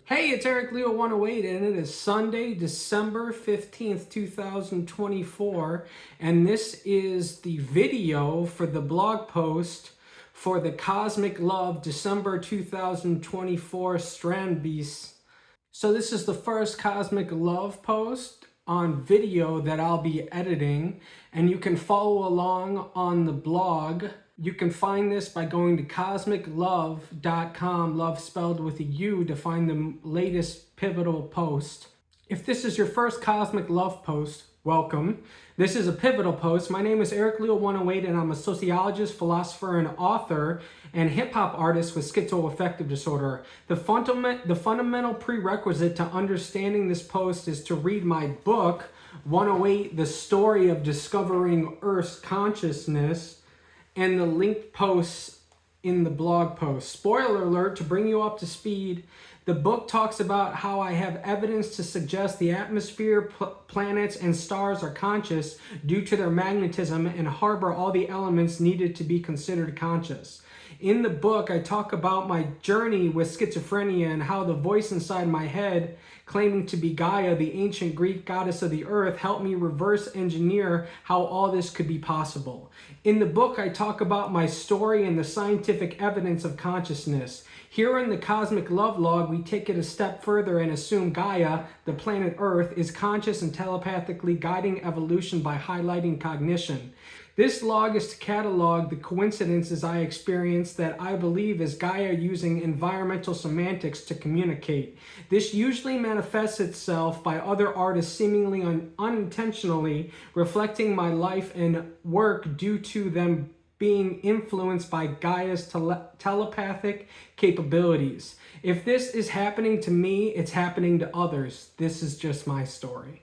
Hey, it's Eric Leo 108, and it is Sunday, December 15th, 2024, and this is the video for the blog post for the Cosmic Love December 2024 Standbeest. So this is the first Cosmic Love post on video that I'll be editing, and you can follow along on the blog. You can find this by going to cosmiclove.com, love spelled with a U, to find the latest pivotal post. If this is your first Cosmic Love post, welcome. This is a pivotal post. My name is Eric Leo 108, and I'm a sociologist, philosopher, and author, and hip-hop artist with schizoaffective disorder. The fundamental prerequisite to understanding this post is to read my book, 108, The Story of Discovering Earth's Consciousness, and the linked posts in the blog post. Spoiler alert, to bring you up to speed, the book talks about how I have evidence to suggest the atmosphere, planets, and stars are conscious due to their magnetism and harbor all the elements needed to be considered conscious. In the book, I talk about my journey with schizophrenia and how the voice inside my head, claiming to be Gaia, the ancient Greek goddess of the earth, helped me reverse engineer how all this could be possible. In the book, I talk about my story and the scientific evidence of consciousness. Here in the Cosmic Love Log, we take it a step further and assume Gaia, the planet Earth, is conscious and telepathically guiding evolution by highlighting cognition. This log is to catalog the coincidences I experienced that I believe is Gaia using environmental semantics to communicate. This usually manifests itself by other artists seemingly unintentionally reflecting my life and work due to them being influenced by Gaia's telepathic capabilities. If this is happening to me, it's happening to others. This is just my story.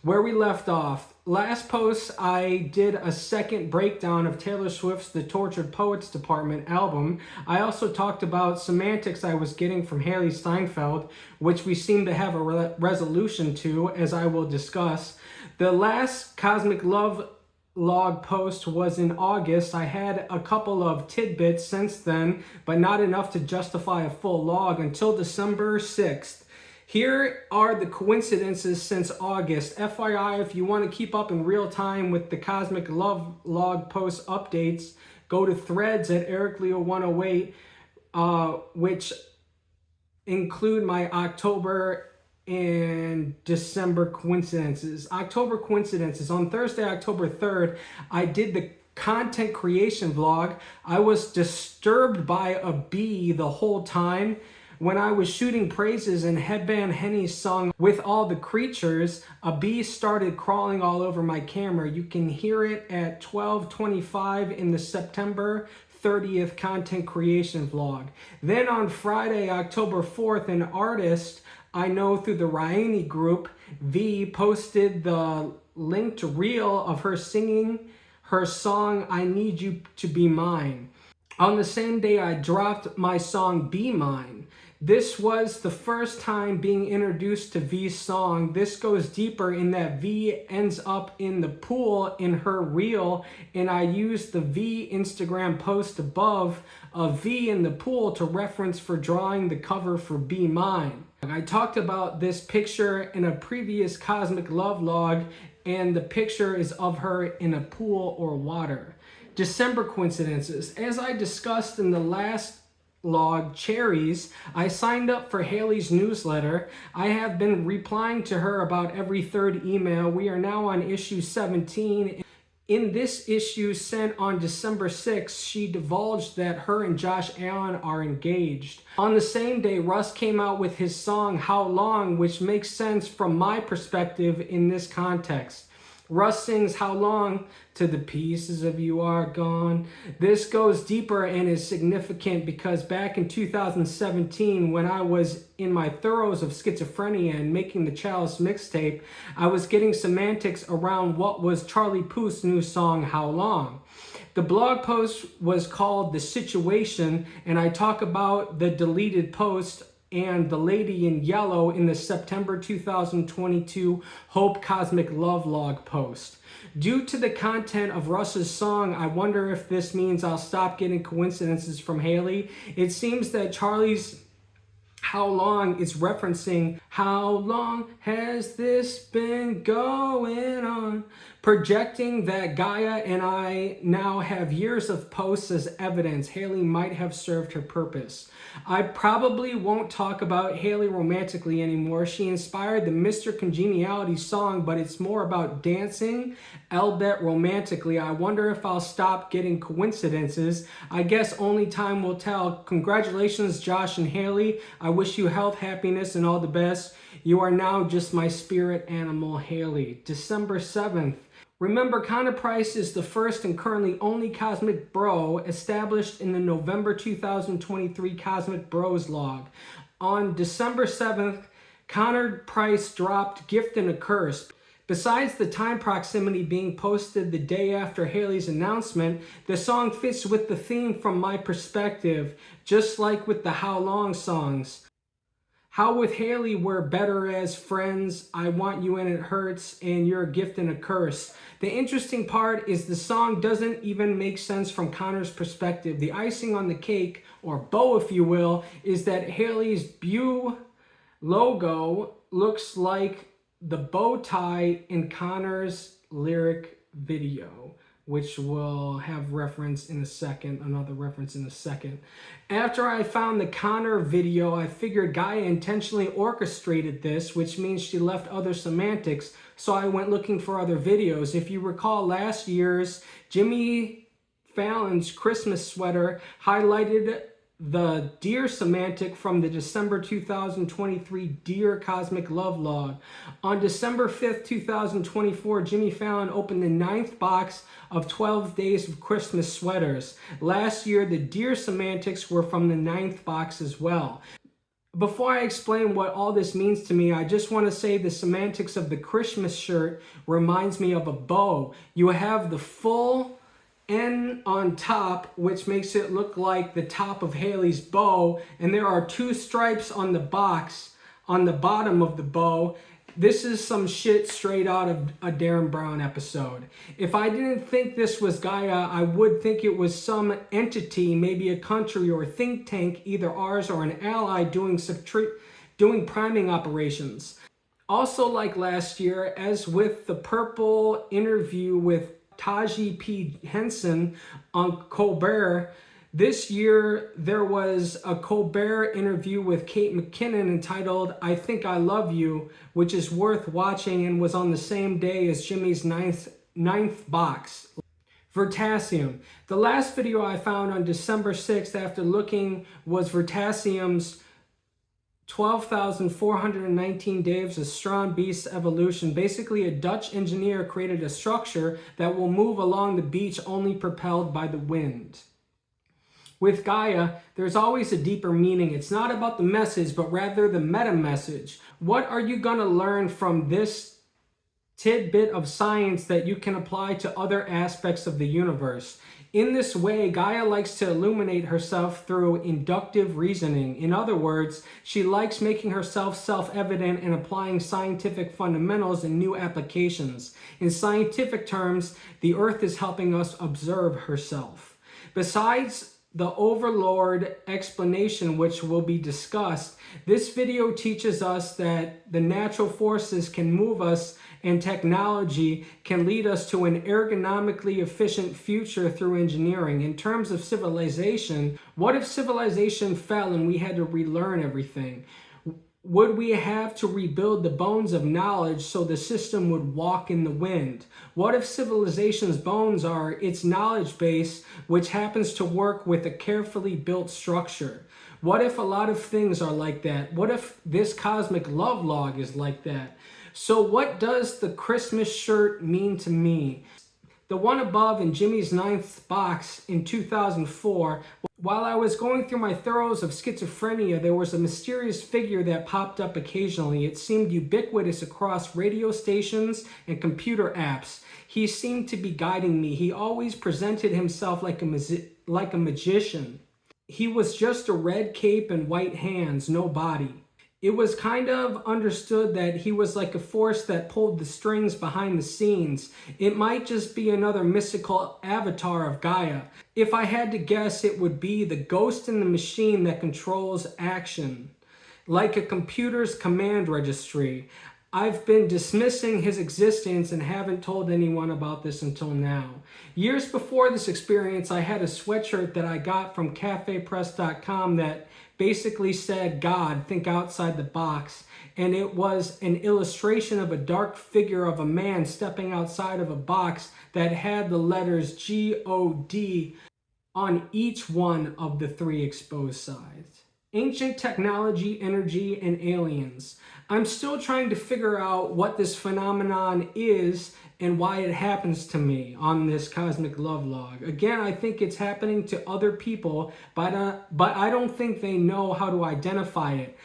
Where we left off, last post I did a second breakdown of Taylor Swift's The Tortured Poets Department album. I also talked about semantics I was getting from Hailee Steinfeld, which we seem to have a resolution to, as I will discuss. The last Cosmic Love Log post was in August. I had a couple of tidbits since then, but not enough to justify a full log until December 6th. Here are the coincidences since August. FYI, if you want to keep up in real time with the Cosmic Love Log post updates, go to threads at Eric Leo 108, which include my October and December coincidences. October coincidences. On Thursday, October 3rd, I did the content creation vlog. I was disturbed by a bee the whole time. When I was shooting praises and Headband Henny's song With All the Creatures, a bee started crawling all over my camera. You can hear it at 12:25 in the September 30th content creation vlog. Then on Friday, October 4th, an artist I know through the Raini group, V, posted the linked reel of her singing her song I Need You to Be Mine. On the same day, I dropped my song Be Mine. This was the first time being introduced to V's song. This goes deeper in that V ends up in the pool in her reel, and I used the V Instagram post above of V in the pool to reference for drawing the cover for Be Mine. I talked about this picture in a previous Cosmic Love Log, and the picture is of her in a pool or water. December coincidences. As I discussed in the last log, Cherries, I signed up for Hailee's newsletter. I have been replying to her about every third email. We are now on issue 17. In this issue sent on December 6th, she divulged that her and Josh Allen are engaged. On the same day, Russ came out with his song How Long, which makes sense from my perspective in this context. Russ sings How Long to the pieces of you are gone. This goes deeper and is significant because back in 2017, when I was in my throes of schizophrenia and making the Chalice mixtape, I was getting semantics around what was Charlie Puth's new song, How Long. The blog post was called The Situation, and I talk about the deleted post and the lady in yellow in the September 2022 Hope Cosmic Love Log post. Due to the content of Russ's song, I wonder if this means I'll stop getting coincidences from Hailee. It seems that Charlie's How long is referencing how long has this been going on, projecting that Gaia and I now have years of posts as evidence Hailee might have served her purpose. I probably won't talk about Hailee romantically anymore. She inspired the Mr. Congeniality song, but it's more about dancing, albeit romantically. I wonder if I'll stop getting coincidences. I guess only time will tell. Congratulations, Josh and Hailee. I wish you health, happiness, and all the best. You are now just my spirit animal, Hailee. December 7th. Remember, Connor Price is the first and currently only Cosmic Bro established in the November 2023 Cosmic Bros log. On December 7th, Connor Price dropped Gift and a Curse. Besides the time proximity being posted the day after Hailee's announcement, the song fits with the theme from my perspective, just like with the How Long songs. How with Hailee we're better as friends, I Want You and It Hurts, and You're a Gift and a Curse. The interesting part is the song doesn't even make sense from Connor's perspective. The icing on the cake, or bow if you will, is that Hailee's BU logo looks like the bow tie in Connor's lyric video, which we'll have reference in a second, another reference in a second. After I found the Connor video, I figured Gaia intentionally orchestrated this, which means she left other semantics, so I went looking for other videos. If you recall last year's Jimmy Fallon's Christmas sweater highlighted the deer semantic from the December 2023 Deer Cosmic Love Log. On December 5th, 2024, Jimmy Fallon opened the 9th box of 12 Days of Christmas sweaters. Last year, the deer semantics were from the 9th box as well. Before I explain what all this means to me, I just want to say the semantics of the Christmas shirt reminds me of a bow. You have the full N on top, which makes it look like the top of Hailee's bow, and there are two stripes on the box on the bottom of the bow. This is some shit straight out of a Darren Brown episode. If I didn't think this was Gaia, I would think it was some entity, maybe a country or think tank, either ours or an ally, doing priming operations. Also, like last year, as with the purple interview with Taji P. Henson on Colbert, this year there was a Colbert interview with Kate McKinnon entitled I Think I Love You, which is worth watching and was on the same day as Jimmy's ninth box. Vertasium. The last video I found on December 6th after looking was Vertasium's 12,419 days of Standbeest evolution. Basically, a Dutch engineer created a structure that will move along the beach only propelled by the wind. With Gaia, there's always a deeper meaning. It's not about the message, but rather the meta message. What are you going to learn from this tidbit of science that you can apply to other aspects of the universe? In this way, Gaia likes to illuminate herself through inductive reasoning. In other words, she likes making herself self-evident and applying scientific fundamentals in new applications. In scientific terms, the Earth is helping us observe herself. Besides the overlord explanation, which will be discussed, this video teaches us that the natural forces can move us and technology can lead us to an ergonomically efficient future through engineering. In terms of civilization, what if civilization fell and we had to relearn everything? Would we have to rebuild the bones of knowledge so the system would walk in the wind? What if civilization's bones are its knowledge base, which happens to work with a carefully built structure? What if a lot of things are like that? What if this cosmic love log is like that? So what does the Christmas shirt mean to me? The one above in Jimmy's 9th box in 2004, while I was going through my thorough of schizophrenia, there was a mysterious figure that popped up occasionally. It seemed ubiquitous across radio stations and computer apps. He seemed to be guiding me. He always presented himself like a magician. He was just a red cape and white hands, no body. It was kind of understood that he was like a force that pulled the strings behind the scenes. It might just be another mystical avatar of Gaia. If I had to guess, it would be the ghost in the machine that controls action. like a computer's command registry. I've been dismissing his existence and haven't told anyone about this until now. Years before this experience, I had a sweatshirt that I got from cafepress.com that basically said, "God, think outside the box." And it was an illustration of a dark figure of a man stepping outside of a box that had the letters G-O-D on each one of the 3 exposed sides. Ancient technology, energy, and aliens. I'm still trying to figure out what this phenomenon is and why it happens to me on this cosmic love log. Again, I think it's happening to other people, but I don't think they know how to identify it.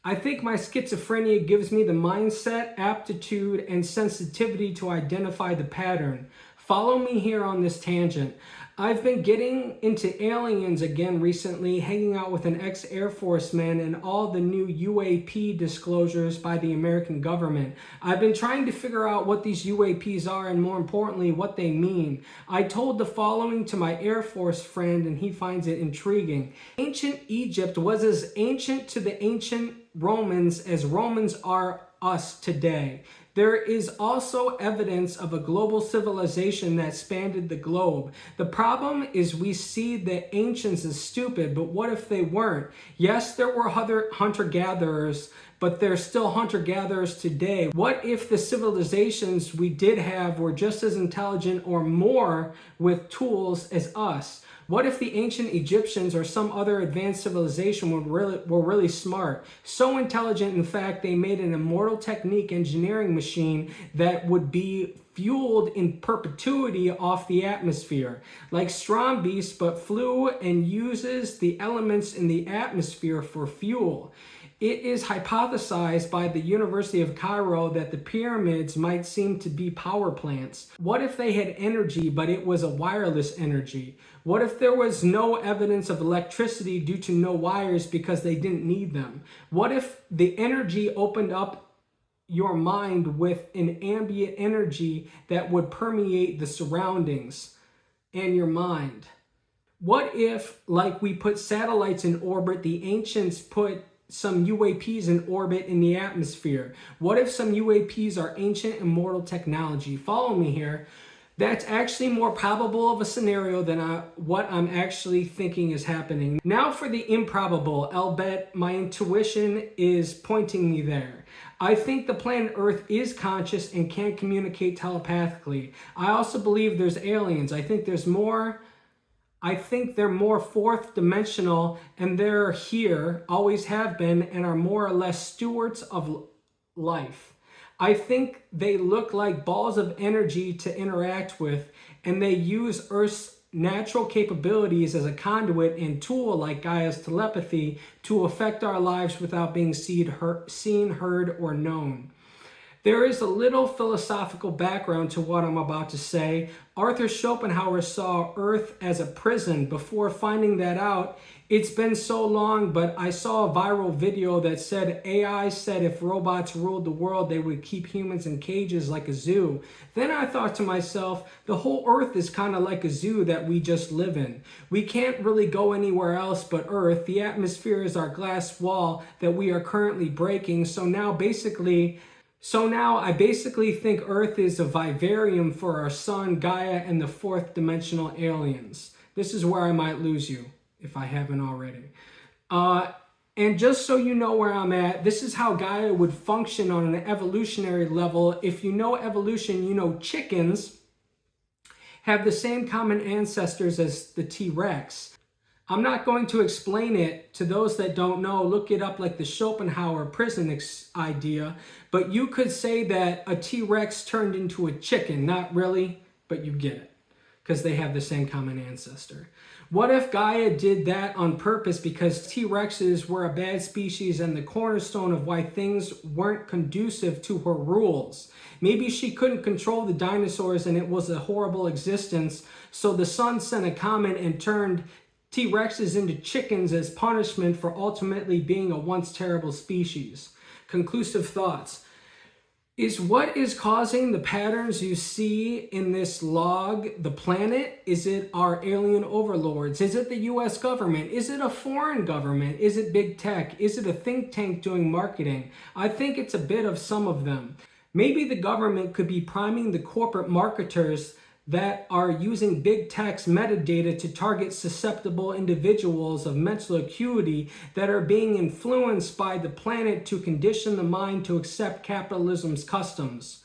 I think my schizophrenia gives me the mindset, aptitude, and sensitivity to identify the pattern. Follow me here on this tangent. I've been getting into aliens again recently, hanging out with an ex-Air Force man and all the new UAP disclosures by the American government. I've been trying to figure out what these UAPs are and, more importantly, what they mean. I told the following to my Air Force friend and he finds it intriguing. Ancient Egypt was as ancient to the ancient Romans as Romans are us today. There is also evidence of a global civilization that spanned the globe. The problem is we see the ancients as stupid, but what if they weren't? Yes, there were other hunter-gatherers, but there's still hunter-gatherers today. What if the civilizations we did have were just as intelligent or more with tools as us? What if the ancient Egyptians or some other advanced civilization were really smart? So intelligent, in fact, they made an immortal technique engineering machine that would be fueled in perpetuity off the atmosphere. Like Standbeest, but flew and uses the elements in the atmosphere for fuel. It is hypothesized by the University of Cairo that the pyramids might seem to be power plants. What if they had energy, but it was a wireless energy? What if there was no evidence of electricity due to no wires because they didn't need them? What if the energy opened up your mind with an ambient energy that would permeate the surroundings and your mind? What if, like we put satellites in orbit, the ancients put some UAPs in orbit in the atmosphere? What if some UAPs are ancient immortal technology? Follow me here. That's actually more probable of a scenario than what I'm actually thinking is happening. Now for the improbable, I'll bet my intuition is pointing me there. I think the planet Earth is conscious and can communicate telepathically. I also believe there's aliens. I think they're more fourth dimensional, and they're here, always have been, and are more or less stewards of life. I think they look like balls of energy to interact with, and they use Earth's natural capabilities as a conduit and tool, like Gaia's telepathy, to affect our lives without being seen, heard, or known. There is a little philosophical background to what I'm about to say. Arthur Schopenhauer saw Earth as a prison. Before finding that out, it's been so long, but I saw a viral video that said AI said if robots ruled the world, they would keep humans in cages like a zoo. Then I thought to myself, the whole Earth is kind of like a zoo that we just live in. We can't really go anywhere else but Earth. The atmosphere is our glass wall that we are currently breaking. So now I basically think Earth is a vivarium for our sun, Gaia, and the fourth dimensional aliens. This is where I might lose you, if I haven't already. And just so you know where I'm at, this is how Gaia would function on an evolutionary level. If you know evolution, you know chickens have the same common ancestors as the T-Rex. I'm not going to explain it to those that don't know. Look it up, like the Schopenhauer prison idea. But you could say that a T-Rex turned into a chicken. Not really, but you get it, because they have the same common ancestor. What if Gaia did that on purpose because T-Rexes were a bad species and the cornerstone of why things weren't conducive to her rules? Maybe she couldn't control the dinosaurs and it was a horrible existence, so the sun sent a comet and turned T-Rexes into chickens as punishment for ultimately being a once terrible species. Conclusive thoughts. Is what is causing the patterns you see in this log the planet? Is it our alien overlords? Is it the US government? Is it a foreign government? Is it big tech? Is it a think tank doing marketing? I think it's a bit of some of them. Maybe the government could be priming the corporate marketers that are using big tech's metadata to target susceptible individuals of mental acuity that are being influenced by the planet to condition the mind to accept capitalism's customs.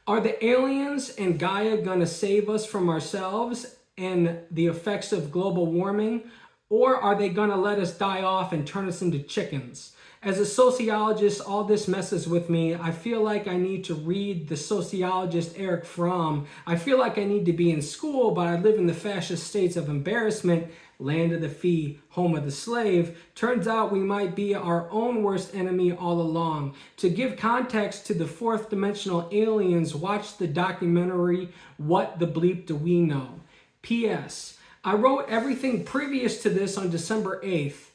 Are the aliens and Gaia gonna save us from ourselves and the effects of global warming? Or are they gonna let us die off and turn us into chickens? As a sociologist, all this messes with me. I feel like I need to read the sociologist Erich Fromm. I feel like I need to be in school, but I live in the fascist states of embarrassment, land of the free, home of the slave. Turns out we might be our own worst enemy all along. To give context to the fourth dimensional aliens, watch the documentary, What the Bleep Do We Know? P.S. I wrote everything previous to this on December 8th.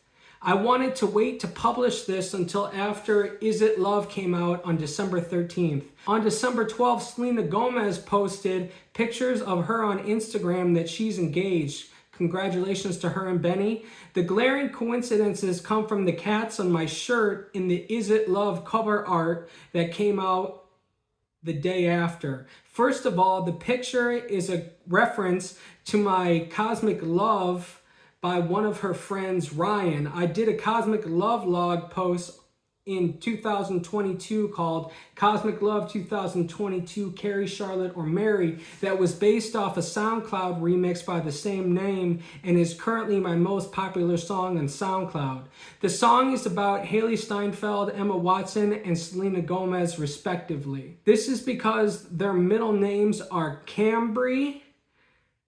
I wanted to wait to publish this until after Is It Love came out on December 13th. On December 12th, Selena Gomez posted pictures of her on Instagram that she's engaged. Congratulations to her and Benny. The glaring coincidences come from the cats on my shirt in the Is It Love cover art that came out the day after. First of all, the picture is a reference to my Cosmic Love by one of her friends, Ryan. I did a Cosmic Love log post in 2022 called Cosmic Love 2022 Carrie, Charlotte, or Mary that was based off a SoundCloud remix by the same name and is currently my most popular song on SoundCloud. The song is about Hailee Steinfeld, Emma Watson, and Selena Gomez respectively. This is because their middle names are Cambry,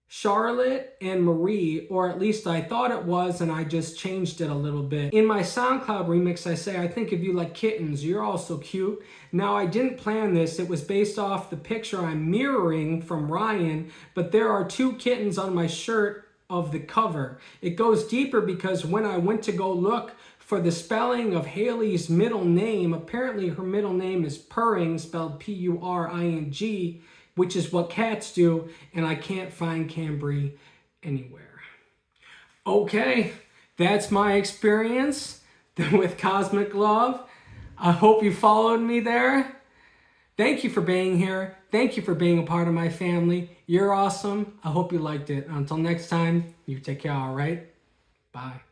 Charlotte, and Marie, or at least I thought it was, and I just changed it a little bit. In my SoundCloud remix, I say, I think if you like kittens, you're also cute. Now, I didn't plan this. It was based off the picture I'm mirroring from Ryan, but there are two kittens on my shirt of the cover. It goes deeper because when I went to go look for the spelling of Hailee's middle name, apparently her middle name is Purring, spelled P-U-R-I-N-G, which is what cats do, and I can't find Cambry anywhere. Okay, that's my experience with Cosmic Love. I hope you followed me there. Thank you for being here. Thank you for being a part of my family. You're awesome. I hope you liked it. Until next time, you take care, all right? Bye.